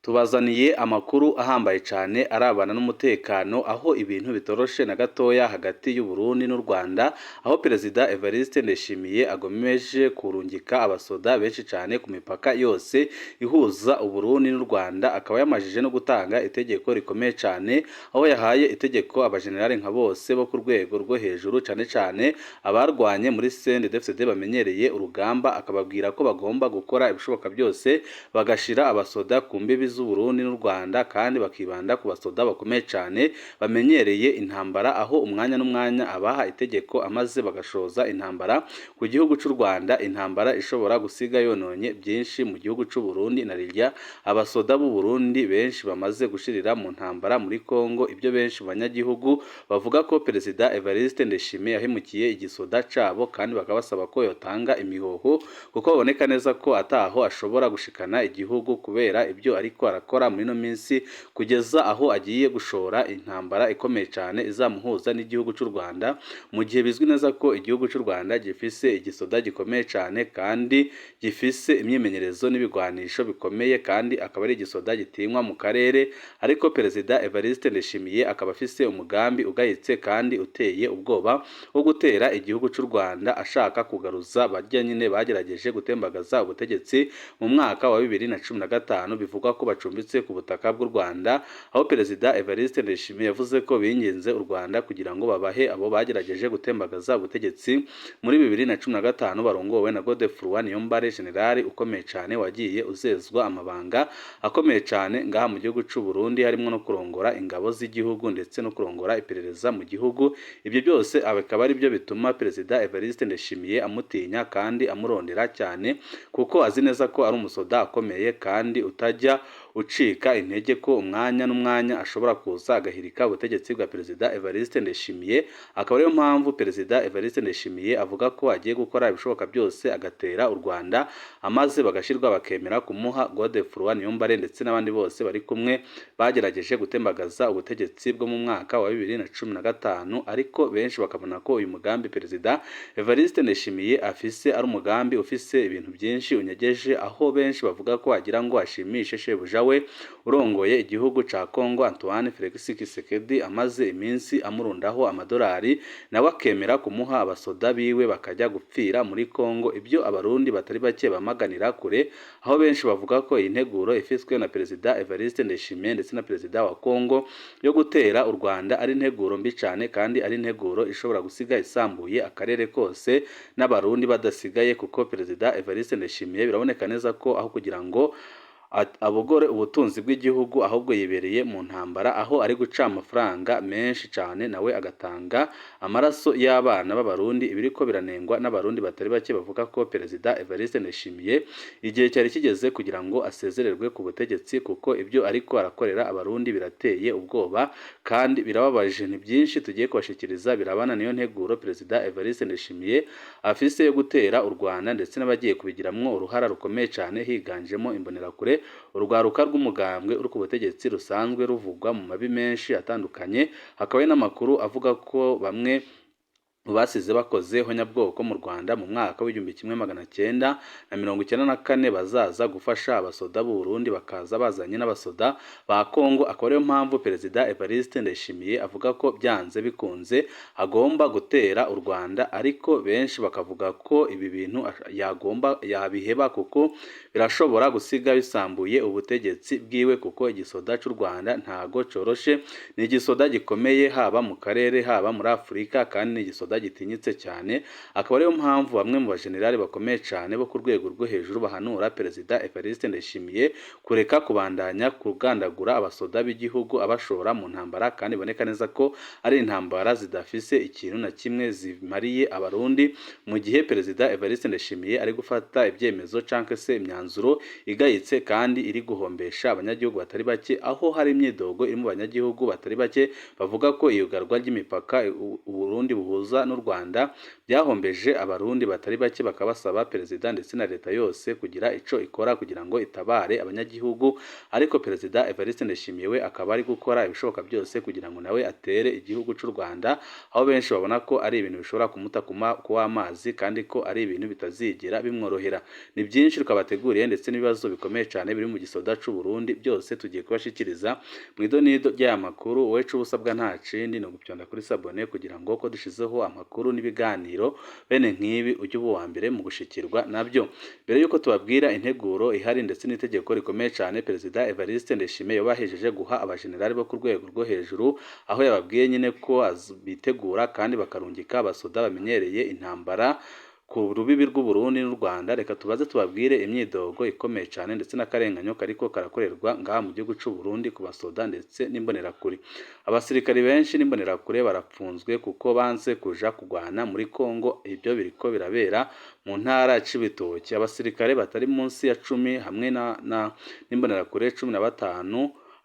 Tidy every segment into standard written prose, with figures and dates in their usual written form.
Tubazaniye amakuru ahambaye cyane arabana n'umutekano aho ibintu bitoroshe na gatoya hagati y'u Burundi n'u Rwanda, aho Perezida Evariste Ndayishimiye agomeje kurungika abasoda benshi cyane ku mipaka yose ihuza u Burundi n'u Rwanda. Akaba yamajije no gutanga itegeko rikomeye cyane, aho yahaye itegeko abajenerali nka bose bo ku rwego rwo hejuru, cyane cyane abarwanye muri CNDD-FDD bamenyereye urugamba, akababwira ko bagomba gukora ibishoboka byose bagashira abasoda ku mbibi z'u Burundi n'u Rwanda, kandi bakibanda ku basoda bakomeye cyane bamenyereye intambara, aho umwanya n'umwanya abaha itegeko amaze bagashoza intambara ku gihugu cy'u Rwanda, intambara ishobora gusiga yononye byinshi mu gihugu cy'u Burundi. Na rirya abasoda b'u Burundi benshi bamaze gushirira mu ntambara muri Kongo, ibyo benshi mu banyagihugu bavuga ko Perezida Evariste Ndayishimiye yahemukiye igisoda cabo, kandi bakabasaba ko yotanga imihoho kuko baboneka neza ko ataho ashobora gushikana igihugu kubera ibyo ariko arakora muri no minsi, kugeza aho agiye gushora intambara ikomeye cyane izamuhuza n'igihugu cy'u Rwanda, mu gihe bizwi neza ko igihugu cy'u Rwanda gifise igisoda gikomeye cyane kandi gifise imyimenyerezo n'ibigwanisho bikomeye, kandi akaba ari igisoda gitinywa mu karere. Ariko Perezida Evariste Ndayishimiye akaba afise umugambi ugayitse kandi uteye ubwoba wo gutera igihugu cy'u Rwanda, ashaka kugaruza barya nyine bagerageje gutembagaza ubutegetsi mu mwaka wa 2015 bivugwa ko bacumbitse ku butaka bw'u Rwanda, aho Perezida Evariste Ndayishimiye yavuze ko binginze u Rwanda kugira ngo babahe abo bagerageje gutembagaza ubutegetsi muri 2015 barongowe na Godefroid Niyombare, generali ukomeye cyane wagiye uzezwa amabanga akomeye cyane ngaha mu gihugu cy'u Burundi, harimo no kurongora ingabo z'igihugu ndetse no kurongora iperereza mu gihugu. Ibyo byose akaba ari byo bituma Perezida Evariste Ndayishimiye amutinya kandi amurondera cyane, kuko azi neza ko ari umusoda akomeye kandi utajya ucika intege, ko umwanya n'umwanya ashobora kuza agahirika ubutegetsi bwa Perezida Evariste Ndayishimiye. Akaba ariyo mpamvu Perezida Evariste Ndayishimiye avuga ko agiye gukora ibishoboka byose agatera u Rwanda, amaze bagashirwa bakemera kumuha Godefroid Niyombare ndetse n'abandi bose bari kumwe bagerageje gutembagaza ubutegetsi bwo mu mwaka wa 2015. Ariko benshi bakabona ko uyu mugambi Perezida Evariste Ndayishimiye afise ari umugambi ufise ibintu byinshi unyegeje, aho benshi bavuga ko agira ngo ashimishe shebuja we urongoye igihugu ca Kongo Antoine Felix Tshisekedi, amaze iminsi amurundaho amadolari nawe akemera kumuha abasoda biwe bakajya gupfira muri Kongo, ibyo abarundi batari bake bamaganira kure, aho benshi bavuga ko iyi nteguro ifiswe na Perezida Evariste Ndayishimiye ndetse na Perezida wa Kongo yo gutera u Rwanda ari integuro mbi cyane, kandi ari integuro ishobora gusiga isambuye akarere kose n'abarundi badasigaye, kuko Perezida Evariste Ndayishimiye biraboneka neza ko aho kugira ngo abogore ubutunzi bw'igihugu ahubwo yibereye mu ntambara, aho ari guca amafaranga menshi cyane nawe agatanga amaraso y'abana b'abarundi. Ibiriko biranengwa n'abarundi batari bake bavuga ko Perezida Evariste Ndayishimiye igihe cyari kigeze kugira ngo asezererwe ku butegetsi, kuko ibyo ariko arakorera abarundi birateye ubwoba kandi birababaje. Ni byinshi tugiye kubashikiriza birabana niyo nteguro Perezida Evariste Ndayishimiye afise yo gutera u Rwanda, ndetse n'abagiye kubigiramwo uruhara rukomeye cyane, higanjemo imbonerakure, urwaruka rw'umugambwe uri ku butegetsi rusanzwe ruvugwa mu mabi menshi atandukanye. Hakaba n'amakuru avuga ko bamwe basize bakoze honyabwoko mu Rwanda mu mwaka w'1994 bazaza gufasha abasoda b'u Burundi, bakaza bazanye n'abasoda ba Kongo. Akaba ariyo mpamvu Perezida Evariste Ndayishimiye avuga ko byanze bikunze agomba gutera u Rwanda, ariko benshi bakavuga ko ibi bintu yabiheba kuko birashobora gusiga bisambuye ubutegetsi bwiwe, kuko igisoda cy'u Rwanda ntago coroshe, ni igisoda gikomeye haba mu karere haba muri Afurika, kandi ni igisoda gitinyitse cyane. Akaba ariyo mpamvu bamwe mu bajenerali bakomeye cyane bo ku rwego rwo hejuru bahanura Perezida Evariste Ndayishimiye kureka kubandanya kugandagura abasoda b'igihugu abashora mu ntambara, kandi boneka neza ko ari intambara zidafise ikintu na kimwe zimariye abarundi, mu gihe Perezida Evariste Ndayishimiye ari gufata ibyemezo canke se imyanzuro igayitse kandi iri guhombesha abanyagihugu batari bake, aho hari imyidogo iri mu banyagihugu batari bake bavuga ko iyugarwa ry'imipaka u Burundi buhuza n'u Rwanda byahombeje abarundi batari bake, bakabasaba perezida ndetse na leta yose kugira ico ikora kugira ngo itabare abanyagihugu, ariko perezida Evariste Ndayishimiye we akaba ari gukora ibishoboka byose kugira ngo nawe atere igihugu c'u Rwanda, aho benshi babona ko ari ibintu bishobora kumuta kuwa amazi kandi ko ari ibintu bitazigera bimworohera. Ni byinshi twabateguriye ndetse n'ibibazo bikomeye cyane biri mu gisoda c'u Burundi, byose tugiye kubashikiriza mu idonido ry'aya makuru. Wowe co usabwa nta kindi no gupyonda kuri sabone kugira ngo ko dushizeho amakuru n'ibiganiro bene nk'ibi ujye uba uwa mbere mu gushikirwa nabyo. Mbere yuko tubabwira integuro ihari ndetse n'itegeko rikomeye cyane perezida Evariste Ndayishimiye yabahejeje guha abajenerali bo ku rwego rwo hejuru, aho yababwiye nyine ko bitegura kandi bakarungika abasoda bamenyereye intambara ku rubibi rw'u Burundi n'u Rwanda. Reka tubaze tubabwire imyidogo ikomeye cyane ndetse n'akarenganyo kariko karakorerwa ngaha mu gihugu c'u Burundi ku basoda ndetse n'imbonerakure. Abasirikari benshi n'imbonerakure barapfunzwe kuko banze kuja kugwana muri Kongo. Ibyo biriko birabera mu ntara ya Cibitoke. Abasirikare batari munsi ya 10 hamwe n'imbonerakure 15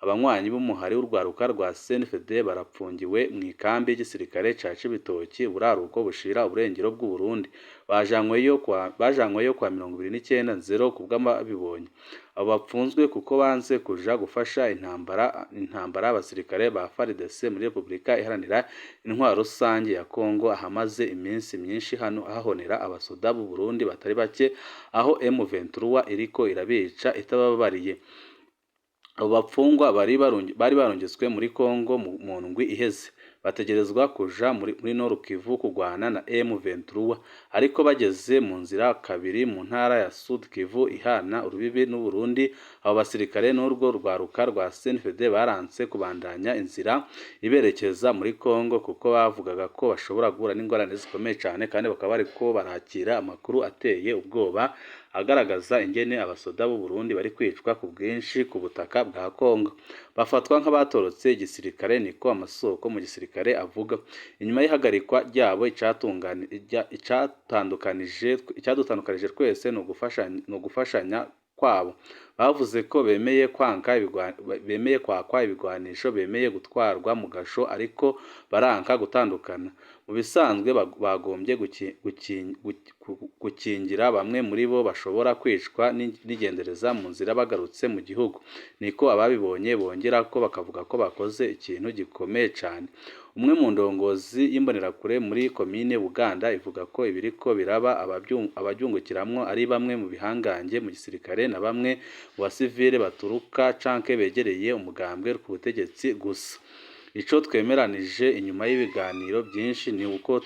abanywanyi b'umuhari w'urwaruka rwa CNFD barapfungiwe mu ikambi y'igisirikare ca Cibitoki buraruko bushira uburengero bw'u Burundi. Bajanyweyo kwa 29/0 kubw'amabibonye. Abo bapfunzwe kuko banze kuja gufasha intambara abasirikare ba FARDC muri Republika Iharanira Intwaro Rusange ya Kongo, ahamaze iminsi myinshi hahonera abasoda b'u Burundi batari bake, aho M23 iriko irabica itababariye. Abo bapfungwa bari barongetswe muri Kongo mu ndwi iheze, bategerezwa kuja muri Nord Kivu kugwana na M23, ariko bageze mu nzira kabiri mu ntara ya Sud Kivu ihana urubibi n'u Burundi. Abo basirikare n'urwo rwaruka rwa CNFD baranse kubandanya inzira iberekeza muri Kongo kuko bavugaga ko bashobora guhura n'ingorane zikomeye cyane, kandi bakaba bariko barakira amakuru ateye ubwoba agaragaza ingene abasoda b'u Burundi bari kwicwa ku bwinshi ku butaka bwa Kongo. Bafatwa nk'abatorotse igisirikare, niko amasoko mu gisirikare avuga. Inyuma y'ihagarikwa ryabo icyadutandukanije twese no gufashanya kwabo. Bavuze ko bemeye kwakwa ibigwanisho, bemeye gutwarwa mu gasho, ariko baranka gutandukana. Mu bisanzwe bagombye gukingira bamwe muri bo bashobora kwicwa n'igendereza mu nzira bagarutse mu gihugu. Niko ababibonye bongera ko bakavuga ko bakoze ikintu gikomeye cyane. Umwe mu ndongozi y'imbonerakure muri komine Buganda ivuga ko ibiriko biraba ababyungukiramwo ari bamwe mu bihangange mu gisirikare na bamwe mu basivile baturuka canke begereye umugambwe ku butegetsi gusa. Ico twemeranije inyuma y'ibiganiro byinshi ni uko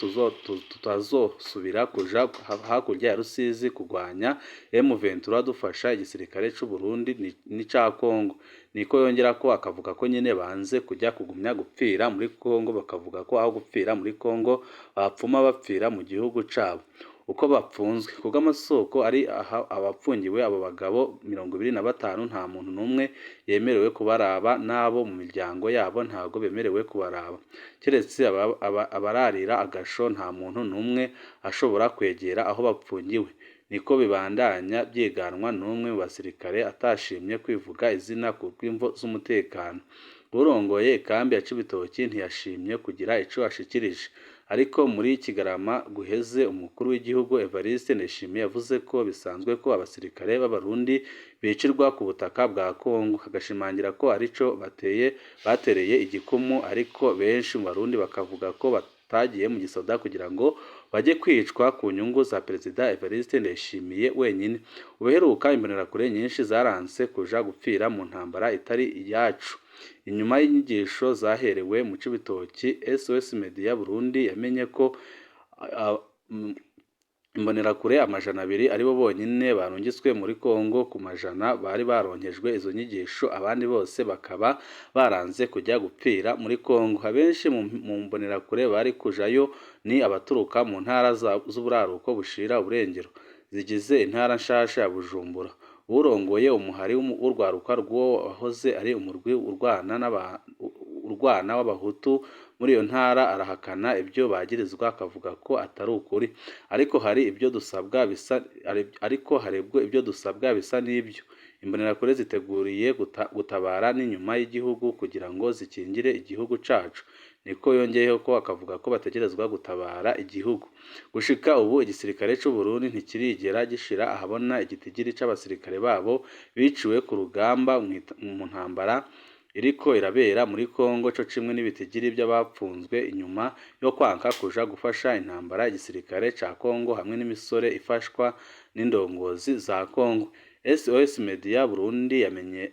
tutazosubira kuja hakurya ya Rusizi kugwanya M23 dufasha igisirikare c'u Burundi n'ica Kongo. Niko yongera ko akavuga ko nyine banze kujya kugumya gupfira muri Kongo, bakavuga ko aho gupfira muri Kongo bapfuma bapfira mu gihugu cabo. Uko bapfunzwe kubw'amasoko ari abapfungiwe, abo bagabo 25 nta muntu numwe yemerewe kubaraba, nabo mu miryango yabo ntago bemerewe kubaraba. Keretse abararira agasho, nta muntu numwe ashobora kwegera aho bapfungiwe. Niko bibandanya byiganwa n'umwe mu basirikare atashimye kwivuga izina ku bw'imvo z'umutekano. Urongoye ikambi ya Cibitoki ntiyashimye kugira ico ashikirije, ariko muri Kigarama guheze umukuru w'igihugu Evariste Ndayishimiye yavuze ko bisanzwe ko abasirikare b'abarundi bicirwa ku butaka bwa Kongo, agashimangira ko arico batereye igikumu, ariko benshi mu Barundi bakavuga ko batagiye mu gisoda kugira ngo bajye kwicwa ku nyungu za perezida Evariste Ndayishimiye wenyine. Ubuheruka imbonerakure nyinshi zaranse kuja gupfira mu ntambara itari iyacu. Inyuma y'inyigisho zaherewe mu Cibitoki, SOS Media Burundi yamenye ko imbonerakure 200 aribo bonyine barungitswe muri Kongo ku majana bari baronkejwe izo nyigisho, abandi bose bakaba baranze kujya gupfira muri Kongo. Abenshi mu mbonerakure bari kujayo ni abaturuka mu ntara z'uburaruko bushira uburengero zigize intara nshasha ya Bujumbura. Urongoye umuhari w'urwaruka rwo wahoze ari umurwi urwana w'abahutu muri iyo ntara arahakana ibyo bagirizwa, akavuga ko atari ukuri, ariko hari ibyo dusabwa bisa n'ibyo. Imbonerakure ziteguriye gutabara n'inyuma y'igihugu kugira ngo zikingire igihugu cacu. niko yongeyeho ko akavuga ko bategerezwa gutabara igihugu. Gushika ubu igisirikare c'u Burundi ntikirigera gishira ahabona igitigiri c'abasirikare babo biciwe ku rugamba mu ntambara iriko irabera muri Kongo co kimwe n'ibitigiri by'abapfunzwe inyuma yo kwanka kuja gufasha intambara igisirikare ca Kongo hamwe n'imisore ifashwa n'indongozi za Kongo. SOS Media Burundi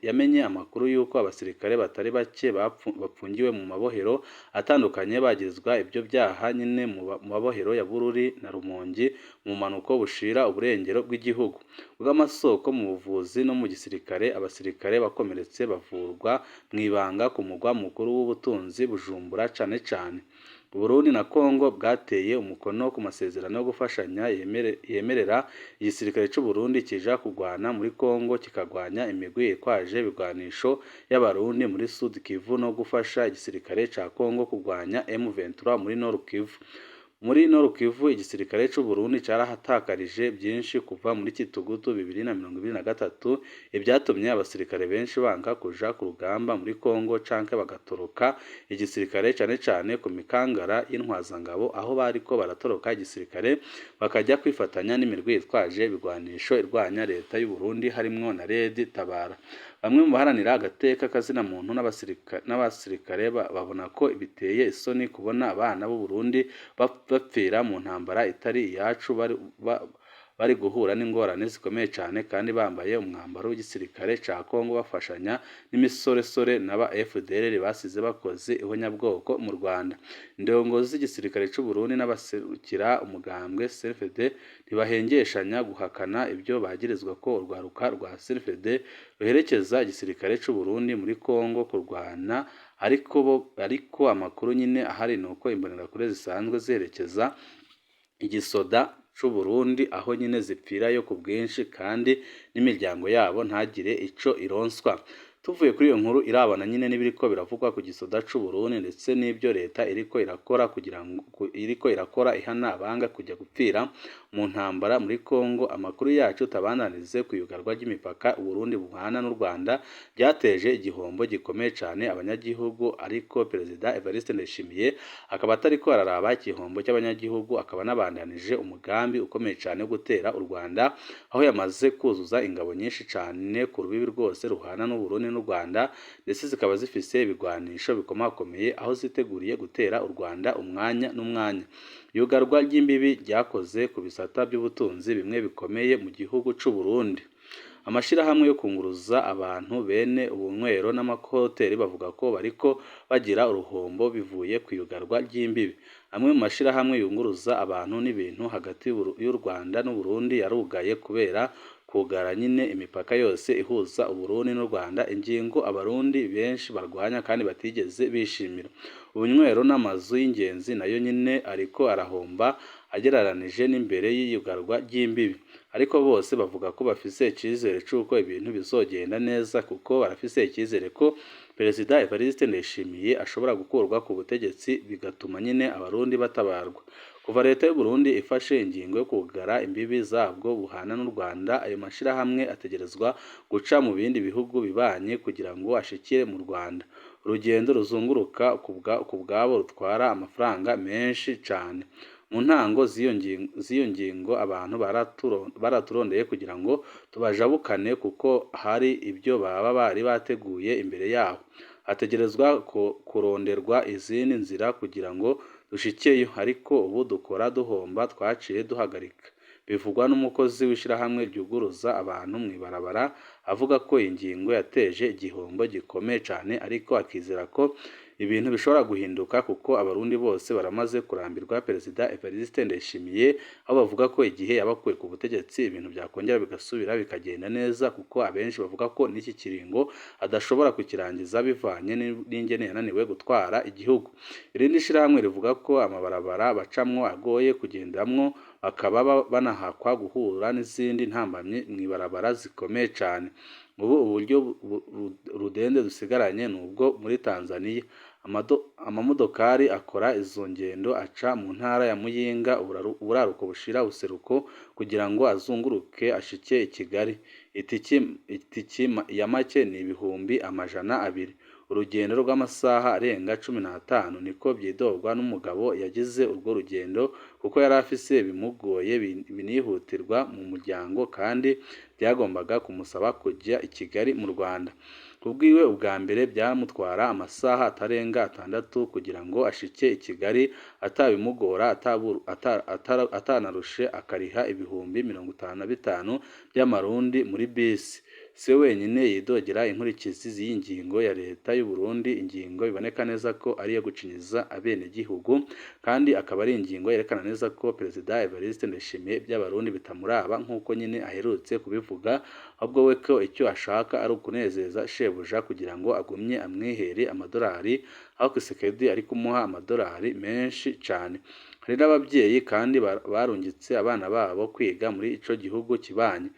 yamenye amakuru y'uko abasirikare batari bake bapfungiwe mu mabohero atandukanye bagirizwa ibyo byaha nyine mu mabohero ya Bururi na Rumongi mu manuko bushira uburengero bw'igihugu. Bw'amasoko mu buvuzi no mu gisirikare abasirikare bakomeretse bavurwa mwibanga ku mugwa mukuru w'ubutunzi Bujumbura cane cane. Burundi na Kongo bwateye umukono ku masezerano yo gufashanya yemerera igisirikare cy'u Burundi kija kugwana muri Kongo kikagwanya imigwi ikwaje ibigwanisho y'abarundi muri Sud Kivu no gufasha igisirikare ca Kongo kugwanya M23 muri Nord Kivu. Muri Nord Kivu igisirikare cy'u Burundi carahatakarije byinshi kuva muri Kitugutu 2023 ibyatumye abasirikare benshi banka kuja ku rugamba muri Kongo canke bagatoroka igisirikare cane ku mikangara y'intwazangabo aho bariko baratoroka igisirikare bakajya kwifatanya n'imirwi itwaje ibigwanisho irwanya leta y'u Burundi harimwo na Red Tabara. Bamwe mu baharanira agateka kazina muntu n'abasirikare babona ko biteye isoni kubona abana b'u Burundi bapfira mu ntambara itari iyacu bari guhura n'ingorane zikomeye cyane kandi bambaye umwambaro w'igisirikare ca Kongo bafashanya n'imisoresore n'aba FDLR basize bakoze ihonyabwoko mu Rwanda. Indongozi z'igisirikare cy'u Burundi n'abaserukira umugambwe CNFD ntibahengeshanya guhakana ibyo bagirizwa ko urwaruka rwa CNFD ruherekeza igisirikare cy'u Burundi muri Kongo kurwana ariko amakuru nyine ahari nuko imbonerakure zisanzwe ziherekeza igisoda c'u Burundi aho nyine zipfirayo ku bwinshi kandi n'imiryango yabo ntagire ico ironswa. Tuvuye kuri iyo nkuru irabana nyine n'ibiriko biravugwa ku gisoda c'u Burundi ndetse n'ibyo leta iriko irakora ihana abanga kujya gupfira mu ntambara muri Kongo. Amakuru yacu tabananize ku yugarwa ry'imipaka Burundi buhana n'u Rwanda byateje igihombo gikomeye cyane abanyagihugu ariko Perezida Evariste Ndayishimiye akaba atariko araraba igihombo cy'abanyagihugu akaba nabandanije umugambi ukomeye cyane wo gutera u Rwanda aho yamaze kuzuza ingabo nyinshi cyane ku rubibi rwose ruhana n'u Burundi n'u Rwanda ndetse zikaba zifise ibigwanisho bikomakomeye aho ziteguriye gutera u Rwanda umwanya n'umwanya. Yugarwa ry'imbibi ryakoze ku bisata by'ubutunzi bimwe bikomeye mu gihugu c'u Burundi. Amashirahamwe yo kunguruza abantu bene ubunywero n'amakoteri bavuga ko bariko bagira uruhombo bivuye ku yugarwa ry'imbibi. Amwe mu mashirahamwe yunguruza abantu n'ibintu hagati y'u Rwanda n'u Burundi yarugaye kubera kugara nyine imipaka yose ihuza u Burundi n'u Rwanda, ingingo abarundi benshi barwanya kandi batigeze bishimira. Ubunywero n'amazu y'ingenzi nayo nyine ariko arahomba agereranije n'imbere y'iyugarwa ry'imbibi, ariko bose bavuga ko bafise icyizere cy'uko ibintu bizogenda neza kuko barafise icyizere ko Perezida Evariste Ndayishimiye ashobora gukurwa ku butegetsi bigatuma nyine abarundi batabarwa. Kuva leta y'u Burundi ifashe ingingo yo kugara imbibi zabwo buhana n'u Rwanda, ayo mashirahamwe ategerezwa guca mu bindi bihugu bibanye kugira ngo ashikire mu Rwanda. Urugendo ruzunguruka ku bwabo rutwara amafaranga menshi cyane. Mu ntango z'iyo ngingo abantu baraturondeye kugira ngo tubajabukane kuko hari ibyo baba bari bateguye imbere yaho. Hategerezwa kuronderwa izindi nzira kugira ngo dushikeyo, ariko ubu dukora duhomba twaciye duhagarika. Bivugwa n'umukozi w'ishirahamwe ryuguruza abantu mw'ibarabara avuga ko ingingo yateje igihombo gikomeye cyane ariko akizera ko ibintu bishobora guhinduka kuko abarundi bose baramaze kurambirwa Perezida Evariste Ndayishimiye, aho bavuga ko igihe yabakuye ku butegetsi ibintu byakongera bigasubira bikagenda neza kuko abenshi bavuga ko n'iki kiringo adashobora kukirangiza bivanye n'ingene yananiwe gutwara igihugu. Irindi shirahamwe rivuga ko amabarabara bacamwo agoye kugendamwo bakaba banahakwa guhura n'izindi ntambamye mw'ibarabara zikomeye cyane. Ubu uburyo rudende dusigaranye nubwo muri Tanzania amamodokari akora izo ngendo aca mu ntara ya Muyinga uburaruko bushira useruko kugira ngo azunguruke ashike i Kigali. Itiki ya make ni ibihumbi 200. urugendo rw'amasaha arenga 15 niko byidorwa n'umugabo yagize urwo rugendo kuko yari afise bimugoye binihutirwa mu muryango kandi byagombaga kumusaba kujya i Kigali mu Rwanda. Kubwiwe ubwa mbere byamutwara amasaha atarenga 6 kugira ngo ashike i Kigali atabimugora atanarushe akariha ibihumbi 55 by'amarundi muri bisi. Se wenyine yidogera inkurikizi z'iyi ngingo ya leta y'u Burundi, ingingo iboneka neza ko ari iyo gucinyiza abene gihugu kandi akaba ari ingingo yerekana neza ko Perezida Evariste Ndayishimiye by'abarundi bitamuraba nk'uko nyine aherutse kubivuga, ahubwo we ko icyo ashaka ari ukunezeza shebuja kugira ngo agumye amwihere amadolari, aho Kisekedi ari kumuha amadolari menshi cyane. Hari n'ababyeyi kandi barungitse abana babo kwiga muri ico gihugu kibanye,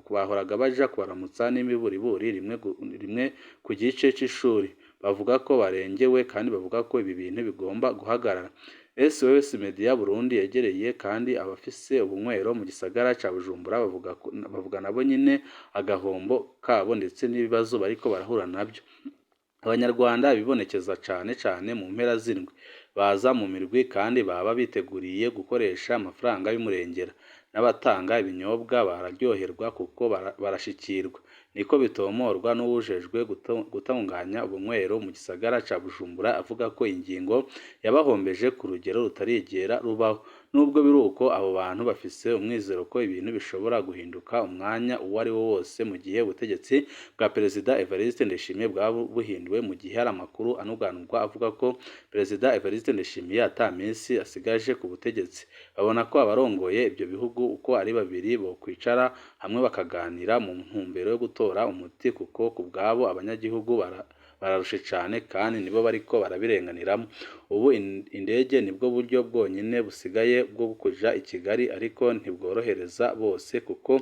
bahoraga baja kubaramutsa n'imiburiburi rimwe ku gice c'ishuri. Bavuga ko barengewe kandi bavuga ko ibi bintu bigomba guhagarara. SOS Media Burundi yegereye kandi abafise ubunywero mu gisagara ca Bujumbura bavuga nabo nyine agahombo kabo ndetse n'ibibazo bariko barahura nabyo. Abanyarwanda bibonekeza cane mu mpera z'indwi baza mu mirwi kandi baba biteguriye gukoresha amafaranga y'umurengera, n'abatanga ibinyobwa bararyoherwa kuko barashikirwa. Niko bitomorwa n'uwujejwe gutunganya ubunywero mu gisagara ca Bujumbura avuga ko ingingo yabahombeje ku rugero rutarigera rubaho. Nubwo biruko abo bantu bafise umwizero ko ibintu bishobora guhinduka umwanya uwo ari wo wose mu gihe ubutegetsi bwa Perezida Evariste Ndayishimiye bwaba buhinduwe, mu gihe hari amakuru anuganurwa avuga ko Perezida Evariste Ndayishimiye ata minsi asigaje ku butegetsi. Babona ko abarongoye ibyo bihugu uko ari babiri bo kwicara hamwe bakaganira mu ntumbero yo gutora umuti, kuko ku bwabo abanyagihugu bararushe cyane kandi nibo bariko barabirenganiramo. Ubu indege nibwo buryo bwonyine busigaye bwo kuja i Kigali, ariko ntibworohereza bose kuko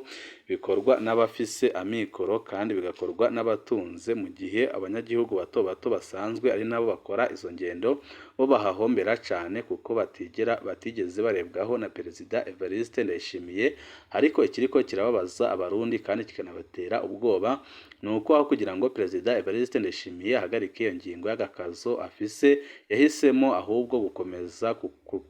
bikorwa n'abafise amikoro kandi bigakorwa n'abatunze, mu gihe abanyagihugu bato basanzwe ari nabo bakora izo ngendo bo bahahombera cyane kuko batigeze barebwaho na Perezida Evariste Ndayishimiye. Ariko ikiriko kirababaza abarundi kandi kikanabatera ubwoba nuko aho kugira ngo Perezida Evariste Ndayishimiye ahagarike iyo ngingo y'agakazo afise, yahisemo ahubwo gukomeza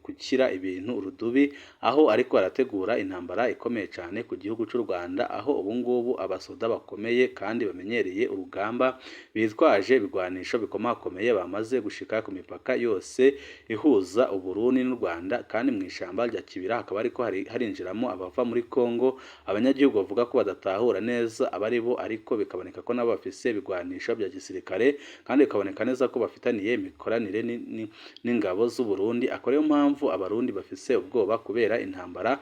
gukira ibintu urudubi, aho ariko arategura intambara ikomeye cyane ku gihugu cy'u Rwanda, aho ubungubu abasoda bakomeye kandi bamenyereye urugamba bitwaje ibigwanisho bikomakomeye bamaze gushika ku mipaka yose ihuza Uburundi n'u Rwanda, kandi mu ishamba rya Kibira hakaba ariko harinjiramo abava muri Kongo. Abanyagihugu bavuga ko badatahura neza abari bo, ariko bikaboneka ko nabo bafise ibigwanisho bya gisirikare kandi bikaboneka neza ko bafitaniye imikoranire n'ingabo z'u Burundi. Akora yo mpamvu abarundi bafise ubwoba kubera intambara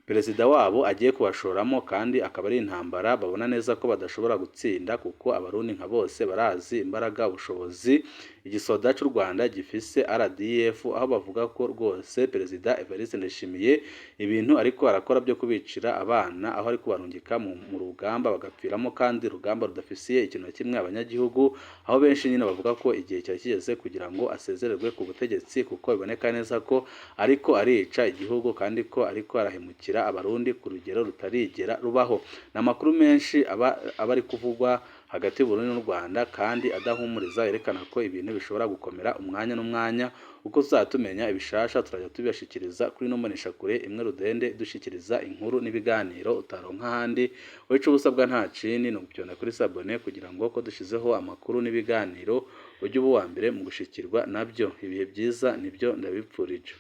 Perezida wabo agiye kubashoramo, kandi akaba ari intambara babona neza ko badashobora gutsinda, kuko abarundi nka bose barazi imbaraga ubushobozi igisoda cy'u Rwanda gifise RDF, aho bavuga ko rwose Perezida Evariste Ndayishimiye ibintu ariko arakora byo kubicira abana, aho ari kubarungika mu rugamba bagapfiramo, kandi urugamba rudafisiye ikintu na kimwe abanyagihugu, aho benshi nyine bavuga ko igihe cyari kigeze kugira ngo asezererwe ku butegetsi, kuko biboneka neza ko ariko arica igihugu kandi ko ariko arahemukira abarundi ku rugero rutarigera rubaho. N'amakuru menshi aba ari kuvugwa hagati y'Uburundi n'u Rwanda kandi adahumuriza, yerekana ko ibintu bishobora gukomera umwanya n'umwanya. Uko tuzatumenya ibishasha turajya tubibashikiriza kuri nombonesha kure imwe rudende, dushikiriza inkuru n'ibiganiro utaronka ahandi. Wica ubusabwa nta cini no gupiona kuri sabone kugira ngo ko dushizeho amakuru n'ibiganiro ujye uba uwa mbere mu gushikirwa nabyo. Ibihe byiza nibyo ndabipfurije.